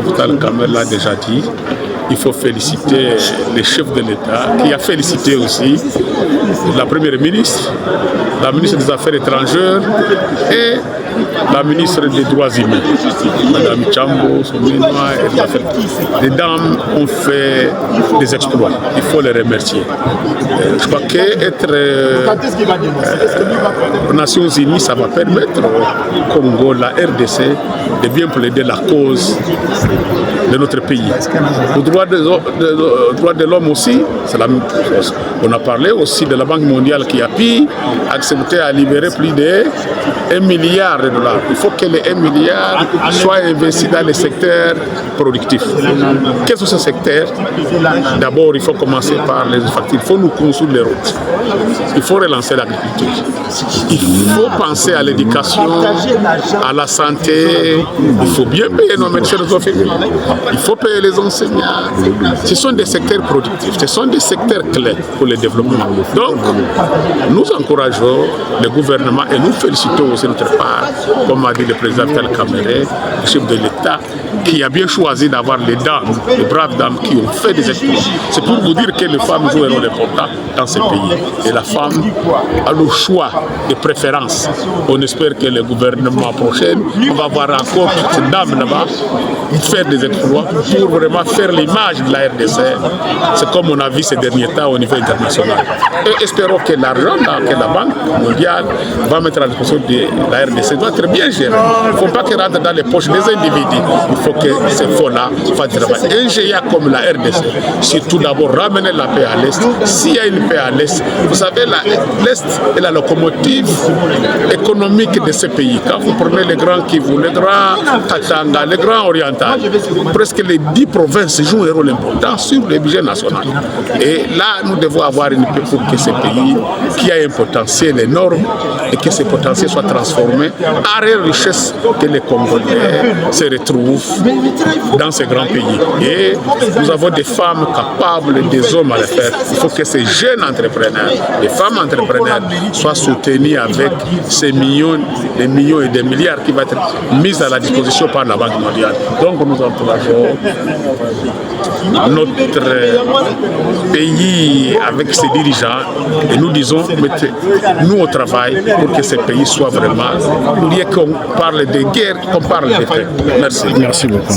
Vital Kamerhe l'a déjà dit, il faut féliciter les chefs de l'État, qui a félicité aussi la première ministre, la ministre des Affaires étrangères et la ministre des Droits humains, Mme Tchambo, les dames ont fait des exploits, il faut les remercier. Je crois qu'être aux Nations Unies, ça va permettre au Congo, la RDC, de bien plaider la cause de notre pays. Le droit de l'homme aussi, c'est la même chose. On a parlé aussi de la Banque mondiale qui a pu accepter à libérer plus de 1 milliard de dollars. Il faut que les 1 milliard soient investis dans les secteurs productifs. Quels sont ces secteurs? D'abord, il faut commencer par les factures. Il faut nous construire les routes. Il faut relancer l'agriculture. Il faut penser à l'éducation, à la santé. Il faut bien payer nos médecins de famille. Il faut payer les enseignants. Ce sont des secteurs productifs. Ce sont des secteurs clés pour le développement. Donc, nous encourageons le gouvernement et nous félicitons aussi notre part, comme a dit le président Vital Kamerhe, le chef de l'État, qui a bien choisi d'avoir les dames, les braves dames qui ont fait des exploits. C'est pour vous dire que les femmes jouent un rôle important dans ce pays. Et la femme a le choix de préférence. On espère que le gouvernement prochain, on va voir encore toutes ces dames là-bas faire des exploits pour vraiment faire l'image de la RDC. C'est comme on a vu ces derniers temps au niveau international. Et espérons que l'argent que la Banque mondiale va mettre à la disposition de la RDC doit être bien géré. Il ne faut pas qu'il rentre dans les poches des individus. Il faut que ces fonds-là fassent du travail. Un GIA comme la RDC, surtout d'abord ramener la paix à l'Est. S'il y a une paix à l'Est, vous savez, l'Est est la locomotive économique de ce pays. Quand vous prenez les grands Kivu, les grands Katanga, les grands orientaux, presque les 10 provinces jouent un rôle important sur le budget national. Et là, nous devons avoir une paix pour que ce pays, qui a un potentiel énorme, et que ce potentiel soit transformé en réelle richesse, que les Congolais se retrouvent dans ces grands pays. Et nous avons des femmes capables, des hommes à le faire. Il faut que ces jeunes entrepreneurs, les femmes entrepreneurs, soient soutenus avec ces millions, des millions et des milliards qui vont être mis à la disposition par la Banque mondiale. Donc nous encourageons notre pays avec ses dirigeants et nous disons, mettez-nous au travail pour que ce pays soit vraiment, au lieu qu'on parle de guerre, qu'on parle de paix. Merci. Merci beaucoup.